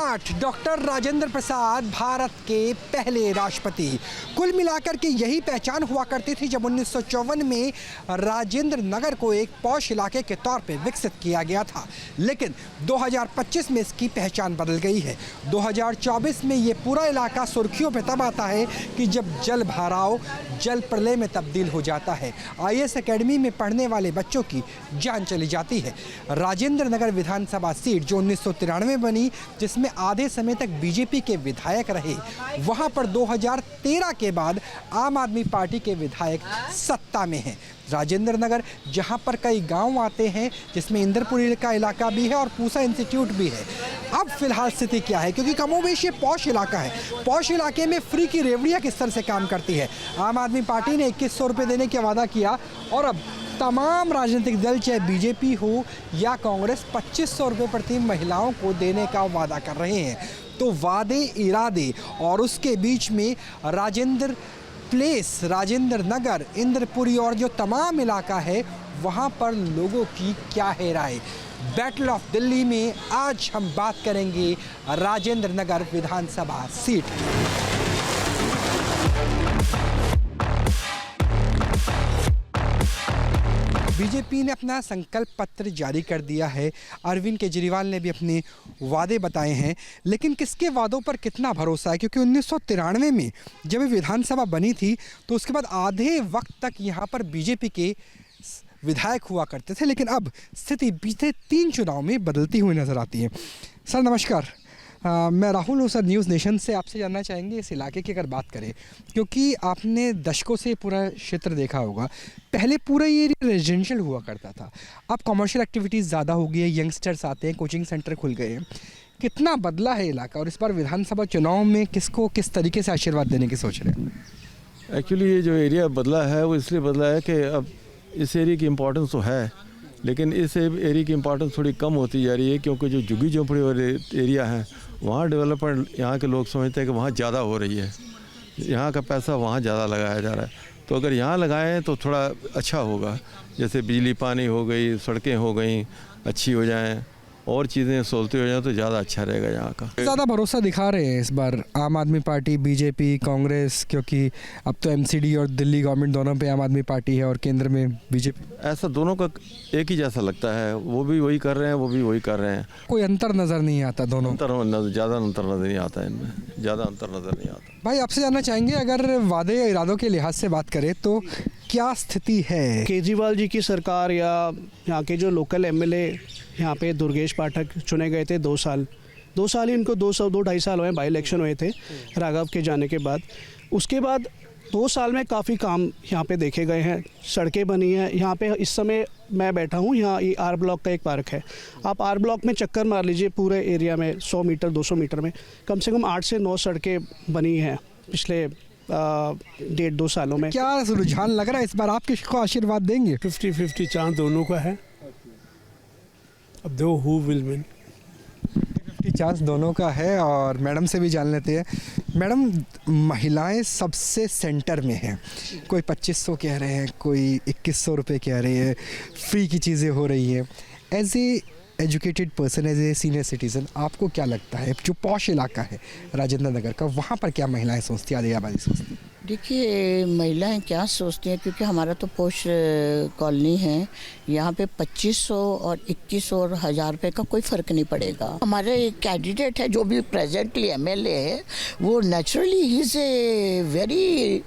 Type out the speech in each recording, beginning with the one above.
Smart doctor Rajendra Prasad Bharat के पहले राष्ट्रपति। कुल मिलाकर के यही पहचान हुआ करती थी जब 1954 में राजेंद्र नगर को एक पॉश इलाके के तौर पे विकसित किया गया था, लेकिन 2025 में इसकी पहचान बदल गई है। 2024 में ये पूरा इलाका सुर्खियों पे तब आता है कि जब जल भराव जल प्रलय में तब्दील हो जाता है। IAS एकेडमी में पढ़ने वाले बच्चों की जान चली जाती है। राजेंद्र नगर विधानसभा सीट जो 1993 बनी, जिसमें आधे समय तक बीजेपी के विधायक रहे, वहां पर 2013 के बाद आम आदमी पार्टी के विधायक सत्ता में हैं। राजेंद्र नगर जहां पर कई गांव आते हैं, जिसमें इंद्रपुरी का इलाका भी है और पूसा इंस्टीट्यूट भी है। अब फिलहाल स्थिति क्या है, क्योंकि कमोबेश ये पॉश इलाका है। पॉश इलाके में फ्री की रेवड़ियाँ किस तरह से काम करती है। आम आदमी पार्टी ने 2100 रुपये देने का वादा किया और अब तमाम राजनीतिक दल, चाहे बीजेपी हो या कांग्रेस, 2500 रुपये प्रति महिलाओं को देने का वादा कर रहे हैं। तो वादे इरादे और उसके बीच में राजेंद्र प्लेस, राजेंद्र नगर, इंद्रपुरी और जो तमाम इलाका है, वहाँ पर लोगों की क्या है राय। बैटल ऑफ दिल्ली में आज हम बात करेंगे राजेंद्र नगर विधानसभा सीट। बीजेपी ने अपना संकल्प पत्र जारी कर दिया है। अरविंद केजरीवाल ने भी अपने वादे बताए हैं, लेकिन किसके वादों पर कितना भरोसा है, क्योंकि 1993 में जब विधानसभा बनी थी तो उसके बाद आधे वक्त तक यहाँ पर बीजेपी के विधायक हुआ करते थे, लेकिन अब स्थिति बीते 3 चुनाव में बदलती हुई नजर आती है। सर नमस्कार, मैं राहुल हूँ सर, न्यूज़ नेशन से। आपसे जानना चाहेंगे इस इलाके की अगर बात करें, क्योंकि आपने दशकों से पूरा क्षेत्र देखा होगा। पहले पूरा ये रेजिडेंशियल हुआ करता था, अब कमर्शियल एक्टिविटीज़ ज़्यादा हो गई है, यंगस्टर्स आते हैं, कोचिंग सेंटर खुल गए हैं। कितना बदला है इलाका, और इस बार विधानसभा चुनाव में किसको किस तरीके से आशीर्वाद देने की सोच रहे हैं? एक्चुअली ये जो एरिया बदला है वो इसलिए बदला है कि अब इस एरिया की इम्पोर्टेंस तो है, लेकिन इस एरिया की इम्पोर्टेंस थोड़ी कम होती जा रही है, क्योंकि जो झुग्गी झोंपड़ी वाले एरिया हैं वहाँ डेवलपमेंट यहाँ के लोग समझते हैं कि वहाँ ज़्यादा हो रही है, यहाँ का पैसा वहाँ ज़्यादा लगाया जा रहा है। तो अगर यहाँ लगाएं तो थोड़ा अच्छा होगा, जैसे बिजली पानी हो गई, सड़कें हो गई, अच्छी हो जाएं और चीज़ें सहूलतें हो जाएं तो ज़्यादा अच्छा रहेगा यहाँ का। ज़्यादा भरोसा दिखा रहे हैं इस बार आम आदमी पार्टी, बीजेपी, कांग्रेस, क्योंकि अब तो MCD और दिल्ली गवर्नमेंट दोनों पे आम आदमी पार्टी है और केंद्र में बीजेपी। ऐसा दोनों का एक ही जैसा लगता है, वो भी वही कर रहे हैं, वो भी वही कर रहे हैं। कोई अंतर नज़र नहीं आता दोनों? ज़्यादा अंतर नज़र नहीं आता इनमें, ज़्यादा अंतर नज़र नहीं आता। भाई आपसे जानना चाहेंगे, अगर वादे या इरादों के लिहाज से बात करें तो क्या स्थिति है? केजरीवाल जी की सरकार या यहाँ के जो लोकल MLA यहाँ पे दुर्गेश पाठक चुने गए थे 2 साल ही इनको 2-2.5 साल हुए, बाई इलेक्शन हुए थे राघव के जाने के बाद। उसके बाद 2 साल में काफ़ी काम यहाँ पे देखे गए हैं, सड़कें बनी हैं। यहाँ पे इस समय मैं बैठा हूँ, यहाँ R ब्लॉक का एक पार्क है, आप R ब्लॉक में चक्कर मार लीजिए, पूरे एरिया में 100 मीटर 200 मीटर में कम से कम 8 से 9 सड़कें बनी हैं पिछले 1.5-2 सालों में। क्या रुझान लग रहा है इस बार, आप किसको आशीर्वाद देंगे? 50-50 चांस दोनों का है। अब दो हु विल विन, 50 चांस दोनों का है। और मैडम से भी जान लेते हैं। मैडम, महिलाएं सबसे सेंटर में हैं। कोई 2500 कह रहे हैं, कोई 2100 रुपये कह रहे हैं, फ्री की चीज़ें हो रही हैं। As a educated person, as a senior citizen, आपको क्या लगता है जो पॉश इलाका है राजेंद्र नगर का, वहाँ पर क्या महिलाएं सोचती हैं, आदिवासी सोचती हैं? देखिए, महिलाएं क्या सोचती हैं, क्योंकि हमारा तो पोश कॉलोनी है, यहाँ पे 2500 और 2100 और 1000 रुपये का कोई फ़र्क नहीं पड़ेगा। हमारे कैंडिडेट है जो भी प्रेजेंटली MLA है, वो naturally he is a very,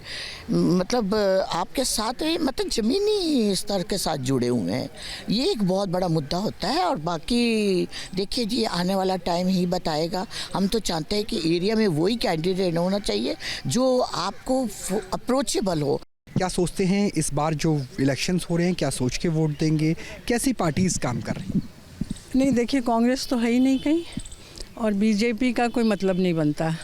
मतलब आपके साथ मतलब ज़मीनी स्तर के साथ जुड़े हुए हैं। ये एक बहुत बड़ा मुद्दा होता है, और बाकी देखिए जी, आने वाला टाइम ही बताएगा। हम तो चाहते हैं कि एरिया में वही कैंडिडेट होना चाहिए जो आपको अप्रोचेबल हो। क्या सोचते हैं इस बार जो इलेक्शंस हो रहे हैं, क्या सोच के वोट देंगे? कैसी पार्टीज काम कर रही हैं? नहीं, देखिए, कांग्रेस तो है ही नहीं कहीं, और बीजेपी का कोई मतलब नहीं बनता।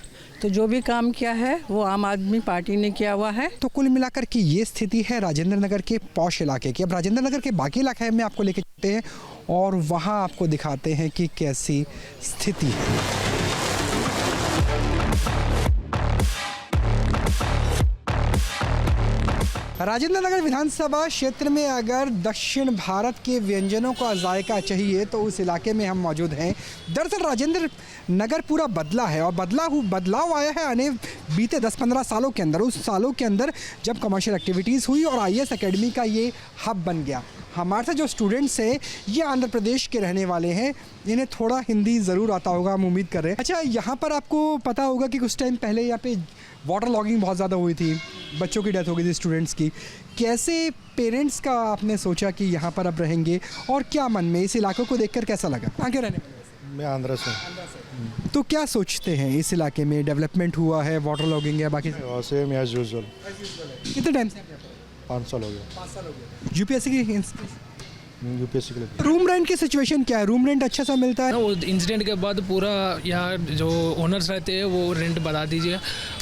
तो जो भी काम किया है वो आम आदमी पार्टी ने किया हुआ है। तो कुल मिलाकर के ये स्थिति है राजेंद्र नगर के पॉश इलाके की। अब राजेंद्र नगर के बाकी इलाके में आपको लेके चलते हैं और वहाँ आपको दिखाते हैं कि कैसी स्थिति है। राजेंद्र नगर विधानसभा क्षेत्र में अगर दक्षिण भारत के व्यंजनों का जायका चाहिए तो उस इलाके में हम मौजूद हैं। दरअसल राजेंद्र नगर पूरा बदला है और बदलाव आया है आने बीते 10-15 सालों के अंदर। उस सालों के अंदर जब कमर्शियल एक्टिविटीज़ हुई और IAS एकेडमी का ये हब बन गया। हमारे साथ जो स्टूडेंट्स हैं ये आंध्र प्रदेश के रहने वाले हैं, इन्हें थोड़ा हिंदी ज़रूर आता होगा, हम उम्मीद कर रहे हैं। अच्छा, यहाँ पर आपको पता होगा कि कुछ टाइम पहले यहाँ पे वाटर लॉगिंग बहुत ज़्यादा हुई थी, बच्चों की डेथ हो गई थी स्टूडेंट्स की। कैसे पेरेंट्स का आपने सोचा कि यहाँ पर अब रहेंगे और क्या मन में इस इलाके को देखकर कैसा लगा? कहाँ के रहने वाले? मैं आंध्रा से। तो क्या सोचते हैं इस इलाके में डेवलपमेंट हुआ है, वाटर लॉगिंग है, बाकी सेम एज यूजुअल। कितने टाइम से? 5 साल हो गया। UPSC की UPSC के लिए। रूम रेंट की सिचुएशन क्या है? रूम रेंट अच्छा सा मिलता है? वो इंसिडेंट के बाद पूरा यहाँ जो ओनर्स रहते हैं वो रेंट बढ़ा दीजिए।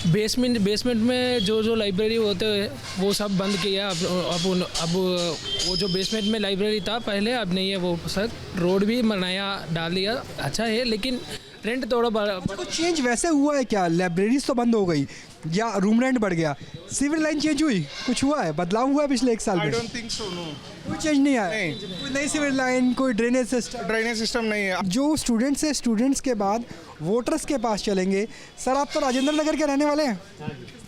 बेसमेंट में जो लाइब्रेरी होते हैं वो सब बंद किया। अब वो जो बेसमेंट में लाइब्रेरी था पहले, अब नहीं है वो सर। रोड भी बनाया, डाल दिया, अच्छा है, लेकिन रेंट थोड़ा तो चेंज वैसे हुआ है क्या? लाइब्रेरीज तो बंद हो गई या रूम रेंट बढ़ गया? सिविल लाइन चेंज हुई, कुछ हुआ है, बदलाव हुआ है पिछले 1 साल में? I don't think so, no. कोई चेंज नहीं आया? कोई नई सिविल लाइन, कोई ड्रेनेज सिस्टम नहीं है। जो स्टूडेंट्स हैं, स्टूडेंट्स के बाद वोटर्स के पास चलेंगे। सर, आप तो राजेंद्र नगर के रहने वाले हैं,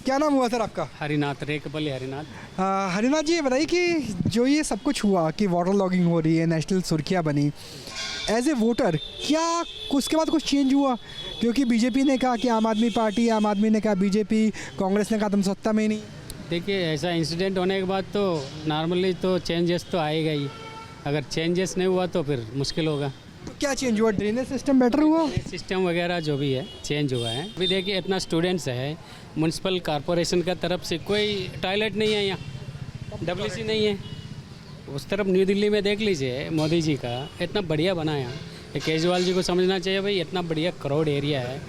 क्या नाम हुआ सर आपका? हरिनाथ, रेकपल्ली हरिनाथ। हरिनाथ जी, ये बताइए कि जो ये सब कुछ हुआ कि वाटर लॉगिंग हो रही है, नेशनल सुर्खियाँ बनी, एज ए वोटर क्या उसके बाद कुछ चेंज हुआ? क्योंकि बीजेपी ने कहा कि आम आदमी पार्टी, आम आदमी ने कहा बीजेपी, कांग्रेस ने कहा तुम सत्ता में ही नहीं। देखिए, ऐसा इंसिडेंट होने के बाद तो नॉर्मली तो चेंजेस तो आएगा ही। अगर चेंजेस नहीं हुआ तो फिर मुश्किल होगा। तो क्या चेंज हुआ? ड्रेनेज सिस्टम बेटर हुआ? सिस्टम वगैरह जो भी है चेंज हुआ है। अभी देखिए, इतना स्टूडेंट्स है, म्यूनसिपल कॉरपोरेशन का तरफ से कोई टॉयलेट नहीं है, यहाँ WC नहीं है। उस तरफ न्यू दिल्ली में देख लीजिए, मोदी जी का इतना बढ़िया बनाया। केजरीवाल जी को समझना चाहिए भाई, इतना बढ़िया क्राउड एरिया है,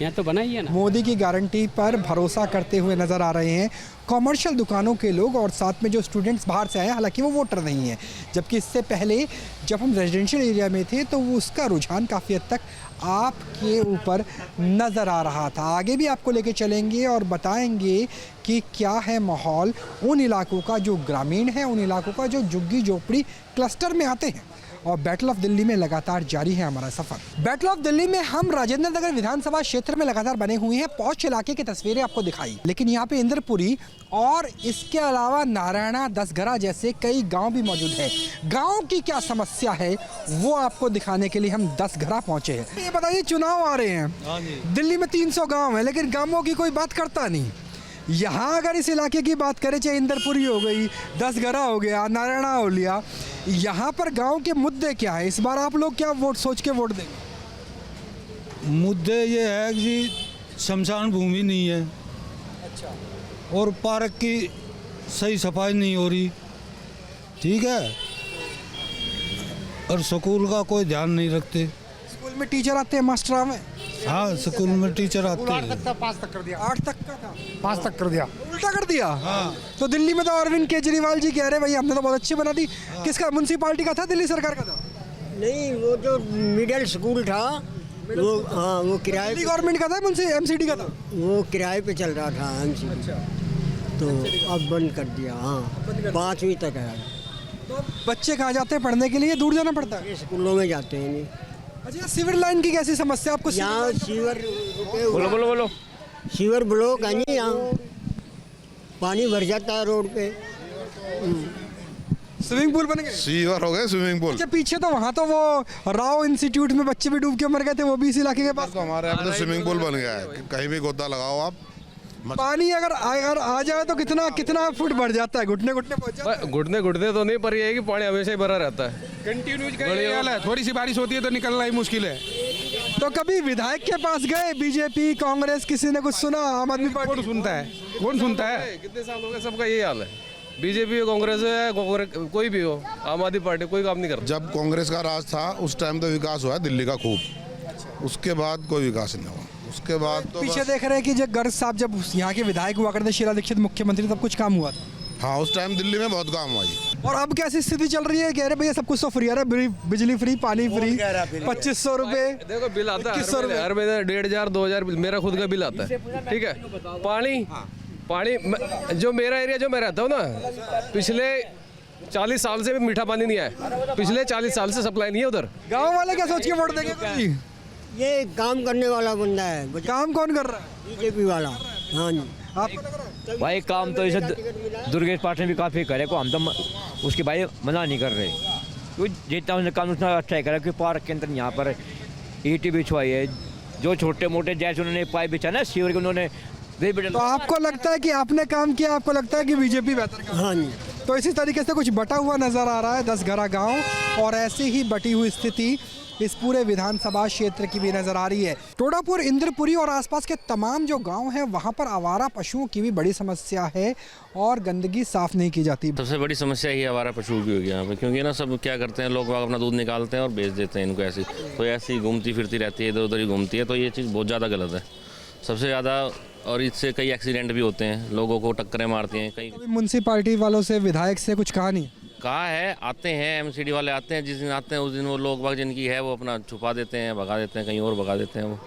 यहाँ तो बना ही है ना। मोदी की गारंटी पर भरोसा करते हुए नज़र आ रहे हैं कॉमर्शियल दुकानों के लोग और साथ में जो स्टूडेंट्स बाहर से आए हैं, हालांकि वो वोटर नहीं हैं। जबकि इससे पहले जब हम रेजिडेंशियल एरिया में थे तो वो उसका रुझान काफ़ी हद तक आपके ऊपर नज़र आ रहा था। आगे भी आपको लेके चलेंगे और बताएंगे कि क्या है माहौल उन इलाकों का जो ग्रामीण है, उन इलाकों का जो झुग्गी झोपड़ी क्लस्टर में आते हैं। और बैटल ऑफ दिल्ली में लगातार जारी है हमारा सफ़र। बैटल ऑफ दिल्ली में हम राजेंद्र नगर विधानसभा क्षेत्र में लगातार बने हुए हैं। पौष इलाके की तस्वीरें आपको दिखाई, लेकिन यहाँ पे इंद्रपुरी और इसके अलावा नारायणा, दसघरा जैसे कई गांव भी मौजूद है। गांव की क्या समस्या है वो आपको दिखाने के लिए हम दसघरा पहुँचे हैं। ये बताइए, चुनाव आ रहे हैं, दिल्ली में 300 गाँव है, लेकिन गाँवों की कोई बात करता नहीं। यहाँ अगर इस इलाके की बात करें, चाहे इंदरपुरी हो गई, दसघरा हो गया, नारायणा हो लिया, यहाँ पर गांव के मुद्दे क्या है? इस बार आप लोग क्या वोट सोच के वोट देंगे? मुद्दे ये है कि शमशान भूमि नहीं है, अच्छा, और पार्क की सही सफाई नहीं हो रही, ठीक है, और स्कूल का कोई ध्यान नहीं रखते। स्कूल में टीचर आते हैं, मास्टर आवे? हाँ, स्कूल में टीचर आते हैं। 5 तक कर दिया। 8 तक का था, 5 तक कर दिया। उल्टा कर दिया। हाँ। तो दिल्ली में तो अरविंद केजरीवाल जी कह रहे भाई हमने तो बहुत अच्छी बना दी। किसका, म्युनिसिपालिटी का था, दिल्ली सरकार का था? नहीं, वो जो मिडिल स्कूल था वो, हाँ, वो किराए दिल्ली गवर्नमेंट का था, MCD का था? वो किराए पे चल रहा था MCD, तो अब बंद कर दिया। हाँ, 5वीं तक है। तो बच्चे कहाँ जाते हैं पढ़ने के लिए? दूर जाना पड़ता है? स्कूलों में जाते हैं नहीं। अच्छा, सिविल लाइन की कैसी समस्या आपको? यहाँ सीवर, बोलो सीवर ब्लॉक है नहीं, यहाँ पानी भर जाता है रोड पे। स्विमिंग पूल बन गए? सीवर हो गए स्विमिंग पूल। अच्छा, पीछे तो वहाँ तो वो राव इंस्टीट्यूट में बच्चे भी डूब के मर गए थे, वो भी इस इलाके के पास। तो हमारे यहाँ पे तो स्विमिंग पूल बन गया है, कहीं भी गोता लगाओ आप। पानी अगर आ जाए तो कितना फुट बढ़ जाता है? घुटने पहुंच जाता है? घुटने तो नहीं, पर ये है कि पानी हमेशा ही भरा रहता है, कंटिन्यूज है। थोड़ी सी बारिश होती है तो निकलना ही मुश्किल है। तो कभी विधायक के पास गए, बीजेपी, कांग्रेस, किसी ने कुछ सुना? आम आदमी पार्टी कौन सुनता है? कितने साल हो गए, सबका यही हाल है। बीजेपी हो, कांग्रेस है, कोई भी हो, आम आदमी पार्टी कोई काम नहीं करता। जब कांग्रेस का राज था उस टाइम तो विकास हुआ है दिल्ली का खूब, उसके बाद कोई विकास नहीं हुआ। उसके बाद तो पीछे देख रहे हैं कि जब गर्ग साहब जब यहाँ के विधायक हुआ करते, शीला दीक्षित मुख्यमंत्री, तब कुछ काम हुआ था। हाँ, उस टाइम दिल्ली में बहुत काम हुआ जी। और अब कैसी स्थिति चल रही है? कह रहे भैया सब कुछ तो फ्री आ रहा है, बिजली फ्री, पानी फ्री, 2500 रुपए। देखो बिल आता है हर महीने 1500 2000 मेरा खुद का बिल आता है, ठीक है। पानी पानी जो मेरा एरिया जो मैं रहता हूँ ना, पिछले 40 साल से मीठा पानी नहीं आया। पिछले 40 साल से सप्लाई नहीं है उधर। गांव वाले क्या सोच के वोट देंगे? ये काम करने वाला बंदा है। काम कौन कर रहा है? बीजेपी वाला। हाँ जी। आपको लग रहा है? भाई काम तो इसे दुर्गेश पाठक ने भी काफ़ी करे को, हम तो उसके भाई मना नहीं कर रहे, क्योंकि जितना उसने काम उतना अच्छा ही करा। कि पार्क के अंदर यहाँ पर ईंटें बिछवाई है, जो छोटे मोटे जैसे उन्होंने पाइप बिछा ना सीवर के, उन्होंने तो आपको लगता है कि आपने काम किया, आपको लगता है कि बीजेपी बेहतर कर? हाँ जी। तो इसी तरीके से कुछ बटा हुआ नजर आ रहा है 10 घरा गांव, और ऐसी ही बटी हुई स्थिति इस पूरे विधानसभा क्षेत्र की भी नजर आ रही है। टोडापुर, इंद्रपुरी और आसपास के तमाम जो गांव हैं वहां पर आवारा पशुओं की भी बड़ी समस्या है और गंदगी साफ नहीं की जाती। सबसे बड़ी समस्या ही आवारा पशुओं की होगी यहाँ पे, क्योंकि ना सब क्या करते हैं, लोग अपना दूध निकालते हैं और बेच देते हैं इनको ऐसी, तो ऐसी ही घूमती फिरती रहती है, इधर उधर ही घूमती है। तो ये चीज़ बहुत ज़्यादा गलत है, सबसे ज़्यादा। और इससे कई एक्सीडेंट भी होते हैं, लोगों को टक्करें मारती हैं। कई म्युनिसिपैलिटी वालों से, विधायक से कुछ कहा नहीं? कहा है, आते हैं एमसीडी वाले आते हैं, जिस दिन आते हैं उस दिन वो लोग बाग जिनकी है वो अपना छुपा देते हैं, भगा देते हैं, कहीं और भगा देते हैं वो।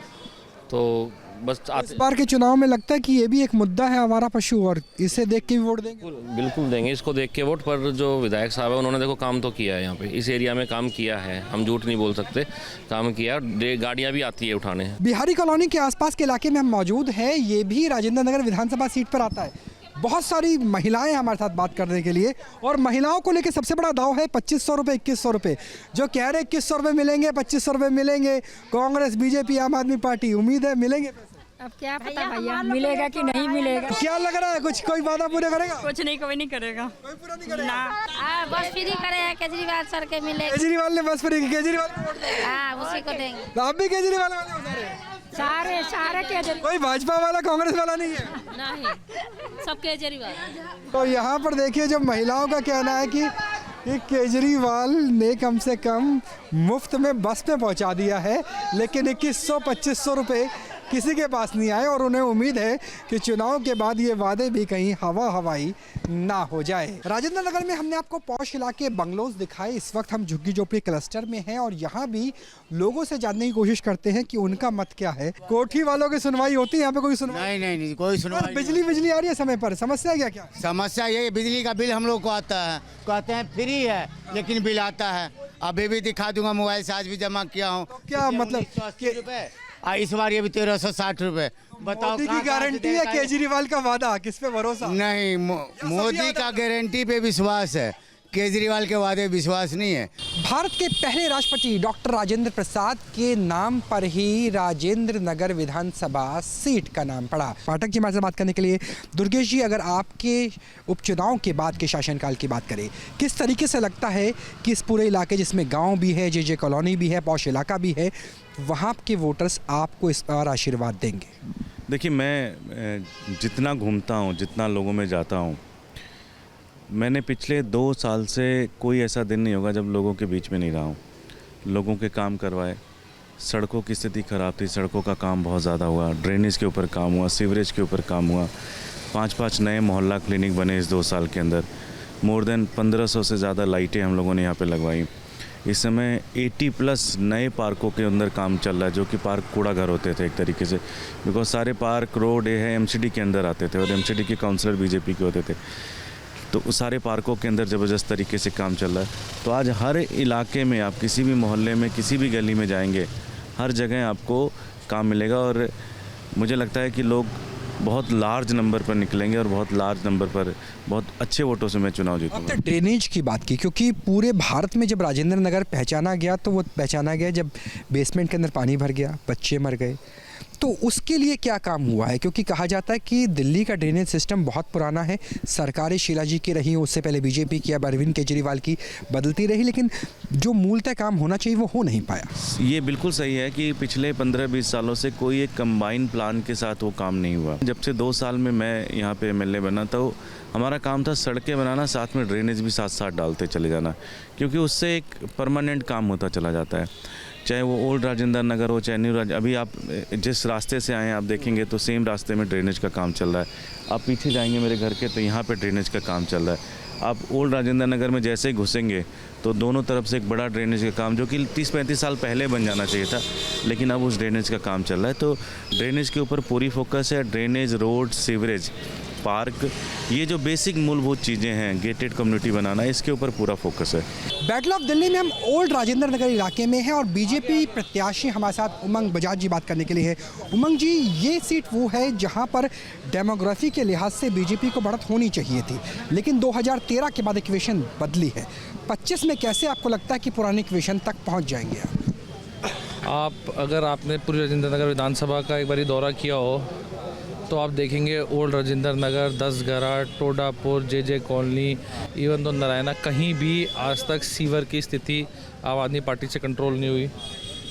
तो बस इस बार के चुनाव में लगता है कि ये भी एक मुद्दा है आवारा पशु, और इसे देख के भी वोट देंगे? बिल्कुल देंगे इसको देख के वोट। पर जो विधायक साहब है उन्होंने देखो काम तो किया है, यहाँ पे इस एरिया में काम किया है, हम झूठ नहीं बोल सकते, काम किया। गाड़ियाँ भी आती है उठाने। बिहारी कॉलोनी के आसपास के इलाके में हम मौजूद हैं, ये भी राजेंद्र नगर विधानसभा सीट पर आता है। बहुत सारी महिलाएं हमारे साथ बात करने के लिए, और महिलाओं को लेकर सबसे बड़ा दाव है 2500 रुपये, 2100 रुपये। जो कह रहे 2100 रुपये मिलेंगे, 2500 रुपये मिलेंगे, कांग्रेस, बीजेपी, आम आदमी पार्टी, उम्मीद है मिलेंगे? अब क्या पता भैया मिलेगा कि नहीं मिलेगा। क्या लग रहा है, कुछ कोई वादा पूरे करेगा? कुछ नहीं, कोई नहीं करेगा। कोई पूरा नहीं करेगा? बस फ्री करे केजरीवाल सर के मिले। केजरीवाल ने बस फ्री, केजरीवाल उसी को देंगे। तो आप भी केजरीवाल वाले हो? सारे केजरीवाल। कोई भाजपा वाला, कांग्रेस वाला नहीं है? नहीं, सब केजरीवाल। तो यहाँ पर देखिए, जो महिलाओं का कहना है कि केजरीवाल ने कम से कम मुफ्त में बस में पहुँचा दिया है, लेकिन 2100-2500 रुपये किसी के पास नहीं आए, और उन्हें उम्मीद है कि चुनाव के बाद ये वादे भी कहीं हवाई ना हो जाए। राजेंद्र नगर में हमने आपको पॉश इलाके बंगलोज दिखाए। इस वक्त हम झुग्गी झोपड़ी क्लस्टर में हैं, और यहाँ भी लोगों से जानने की कोशिश करते हैं कि उनका मत क्या है। कोठी वालों की सुनवाई होती है यहाँ पे? कोई सुनवाई नहीं, कोई सुनवाई। बिजली आ रही है समय पर? समस्या क्या? समस्या ये बिजली का बिल हम लोग को आता है, कहते हैं फ्री है, लेकिन बिल आता है। अभी भी दिखा दूंगा, मोबाइल से आज भी जमा किया हूँ। क्या मतलब? 180 रुपये, इस बार ये भी 1360 रुपये। बताओ, मोदी की गारंटी है, केजरीवाल का वादा, किस पे भरोसा? नहीं, मोदी का गारंटी पे विश्वास है, केजरीवाल के वादे विश्वास नहीं है। भारत के पहले राष्ट्रपति डॉक्टर राजेंद्र प्रसाद के नाम पर ही राजेंद्र नगर विधानसभा सीट का नाम पड़ा। पाठक जी हमारे से बात करने के लिए। दुर्गेश जी, अगर आपके उपचुनाव के बाद के शासनकाल की बात करें, किस तरीके से लगता है कि इस पूरे इलाके, जिसमें गांव भी है, जे कॉलोनी भी है, पॉश इलाका भी है, वहाँ के वोटर्स आपको इस बार आशीर्वाद देंगे? देखिए, मैं जितना घूमता हूँ, जितना लोगों में जाता हूँ, मैंने पिछले 2 साल से कोई ऐसा दिन नहीं होगा जब लोगों के बीच में नहीं रहा हूँ। लोगों के काम करवाए, सड़कों की स्थिति ख़राब थी, सड़कों का काम बहुत ज़्यादा हुआ, ड्रेनेज के ऊपर काम हुआ, सीवरेज के ऊपर काम हुआ, 5-5 नए मोहल्ला क्लिनिक बने इस 2 साल के अंदर। मोर देन 1500 से ज़्यादा लाइटें हम लोगों ने यहाँ पे लगवाई। इस समय 80+ नए पार्कों के अंदर काम चल रहा है, जो कि पार्क कूड़ा घर होते थे एक तरीके से, बिकॉज सारे पार्क रोड है एमसीडी के अंदर आते थे, और एमसीडी के काउंसलर बीजेपी के होते थे। तो उस सारे पार्कों के अंदर ज़बरदस्त तरीके से काम चल रहा है। तो आज हर इलाके में, आप किसी भी मोहल्ले में, किसी भी गली में जाएंगे, हर जगह आपको काम मिलेगा, और मुझे लगता है कि लोग बहुत लार्ज नंबर पर निकलेंगे, और बहुत लार्ज नंबर पर, बहुत अच्छे वोटों से मैं चुनाव जीतूंगा। आपने ड्रेनेज की बात की, क्योंकि पूरे भारत में जब राजेंद्र नगर पहचाना गया, तो वो पहचाना गया जब बेसमेंट के अंदर पानी भर गया, बच्चे मर गए। तो उसके लिए क्या काम हुआ है? क्योंकि कहा जाता है कि दिल्ली का ड्रेनेज सिस्टम बहुत पुराना है, सरकारें शीला जी की रही, उससे पहले बीजेपी की, अब अरविंद केजरीवाल की बदलती रही, लेकिन जो मूलतः काम होना चाहिए वो हो नहीं पाया। ये बिल्कुल सही है कि पिछले 15-20 सालों से कोई एक कंबाइन प्लान के साथ वो काम नहीं हुआ। जब से 2 साल में मैं यहाँ पे एमएलए बना, तो हमारा काम था सड़कें बनाना, साथ में ड्रेनेज भी साथ साथ डालते चले जाना, क्योंकि उससे एक परमानेंट काम होता चला जाता है। चाहे वो ओल्ड राजेंद्र नगर हो, चाहे न्यू अभी आप जिस रास्ते से आए हैं आप देखेंगे तो सेम रास्ते में ड्रेनेज का काम चल रहा है। आप पीछे जाएंगे मेरे घर के, तो यहाँ पे ड्रेनेज का काम चल रहा है। आप ओल्ड राजेंद्र नगर में जैसे ही घुसेंगे तो दोनों तरफ से एक बड़ा ड्रेनेज का काम, जो कि 30-35 साल पहले बन जाना चाहिए था, लेकिन अब उस ड्रेनेज का काम चल रहा है। तो ड्रेनेज के ऊपर पूरी फोकस है। ड्रेनेज, रोड, सीवरेज, पार्क, ये जो बेसिक मूलभूत चीज़ें हैं, गेटेड कम्युनिटी बनाना, इसके ऊपर पूरा फोकस है। बैटल ऑफ दिल्ली में हम ओल्ड राजेंद्र नगर इलाके में हैं और बीजेपी प्रत्याशी हमारे साथ उमंग बजाज जी बात करने के लिए है। उमंग जी, ये सीट वो है जहां पर डेमोग्राफी के लिहाज से बीजेपी को बढ़त होनी चाहिए थी, लेकिन 2013 के बाद इक्वेशन बदली है। 25 में कैसे आपको लगता है कि पुरानी इक्वेशन तक पहुंच जाएंगे आप? अगर आपने पूरी राजेंद्र नगर विधानसभा का एक बारी दौरा किया हो तो आप देखेंगे ओल्ड राजेंद्र नगर, 10 टोडापुर, जे कॉलोनी, इवन तो नारायणा, कहीं भी आज तक सीवर की स्थिति आम आदमी पार्टी से कंट्रोल नहीं हुई,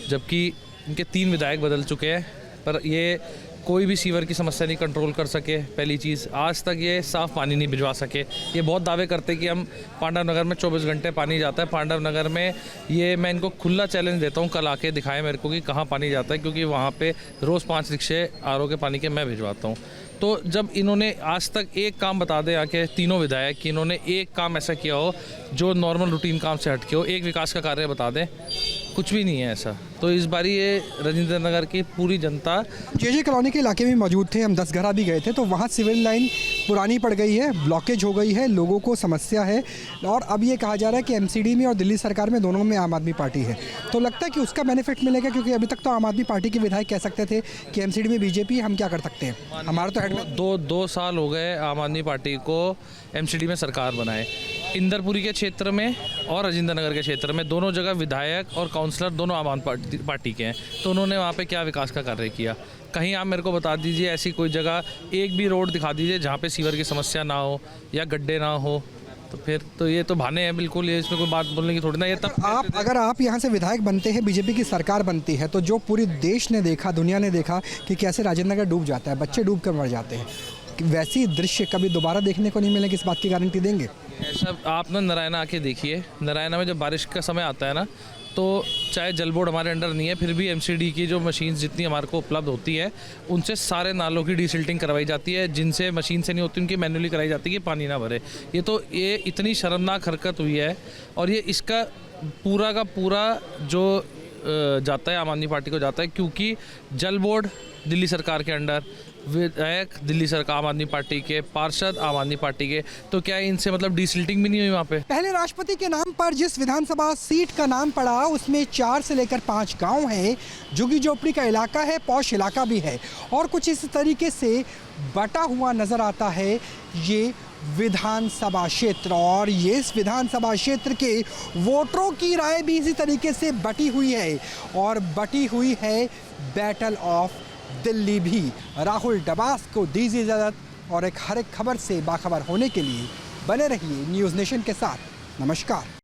जबकि इनके 3 विधायक बदल चुके हैं, पर ये कोई भी सीवर की समस्या नहीं कंट्रोल कर सके। पहली चीज़, आज तक ये साफ़ पानी नहीं भिजवा सके। ये बहुत दावे करते कि हम पांडव नगर में 24 घंटे पानी जाता है। पांडव नगर में ये मैं इनको खुला चैलेंज देता हूँ, कल आके दिखाएं मेरे को कि कहाँ पानी जाता है, क्योंकि वहाँ पे रोज़ 5 रिक्शे आरओ के पानी के मैं भिजवाता हूँ। तो जब इन्होंने आज तक एक काम बता दें आके तीनों विधायक कि इन्होंने एक काम ऐसा किया हो जो नॉर्मल रूटीन काम से हटके हो, एक विकास का कार्य बता दें, कुछ भी नहीं है ऐसा। तो इस बारी ये राजेंद्र नगर की पूरी जनता, जे कॉलोनी के इलाके में मौजूद थे, हम 10 भी गए थे, तो वहाँ सिविल लाइन पुरानी पड़ गई है, ब्लॉकेज हो गई है, लोगों को समस्या है। और अब ये कहा जा रहा है कि एमसीडी में और दिल्ली सरकार में दोनों में आम आदमी पार्टी है, तो लगता है कि उसका बेनिफिट मिलेगा, क्योंकि अभी तक तो आम आदमी पार्टी के विधायक कह सकते थे कि एमसीडी में बीजेपी, हम क्या कर सकते हैं, हमारा तो हेड में 2 साल हो गए आम आदमी पार्टी को एमसीडी में सरकार बनाए। इंदरपुरी के क्षेत्र में और राजेंद्र नगर के क्षेत्र में दोनों जगह विधायक और काउंसलर दोनों आम आदमी पार्टी के हैं, तो उन्होंने वहाँ पे क्या विकास का कार्य किया? कहीं आप मेरे को बता दीजिए ऐसी कोई जगह, एक भी रोड दिखा दीजिए जहाँ पे सीवर की समस्या ना हो या गड्ढे ना हो। तो फिर तो ये तो बहाने हैं बिल्कुल, ये इसमें कोई बात बोलने की थोड़ी ना। ये तब अगर आप यहाँ से विधायक बनते हैं, बीजेपी की सरकार बनती है, तो जो पूरी देश ने देखा, दुनिया ने देखा कि कैसे राजेंद्र नगर डूब जाता है, बच्चे डूब कर मर जाते हैं, वैसी दृश्य कभी दोबारा देखने को नहीं मिलेगी, इस बात की गारंटी देंगे? ऐसा आप ना नारायणा आके देखिए, नारायणा में जब बारिश का समय आता है ना, तो चाहे जल बोर्ड हमारे अंडर नहीं है, फिर भी एमसीडी की जो मशीन जितनी हमारे को उपलब्ध होती है, उनसे सारे नालों की डीसिल्टिंग करवाई जाती है, जिनसे मशीन से नहीं होती उनकी मैन्युअली कराई जाती है कि पानी ना भरे। ये इतनी शर्मनाक हरकत हुई है, और ये इसका पूरा का पूरा जो जाता है आम आदमी पार्टी को जाता है, क्योंकि जल बोर्ड दिल्ली सरकार के अंडर, विधायक दिल्ली सरकार आम आदमी पार्टी के, पार्षद आम आदमी पार्टी के, तो क्या इनसे मतलब डीसिल्टिंग भी नहीं हुई वहाँ पे? पहले राष्ट्रपति के नाम पर जिस विधानसभा सीट का नाम पड़ा, उसमें 4 से लेकर 5 गांव हैं, झुग्गी झोपड़ी का इलाका है, पॉश इलाका भी है, और कुछ इस तरीके से बटा हुआ नजर आता है ये विधानसभा क्षेत्र। और ये इस विधानसभा क्षेत्र के वोटरों की राय भी इसी तरीके से बटी हुई है, और बटी हुई है बैटल ऑफ दिल्ली भी। राहुल डबास को दीजिए इजाज़त, और हर एक खबर से बाखबर होने के लिए बने रहिए न्यूज़ नेशन के साथ। नमस्कार।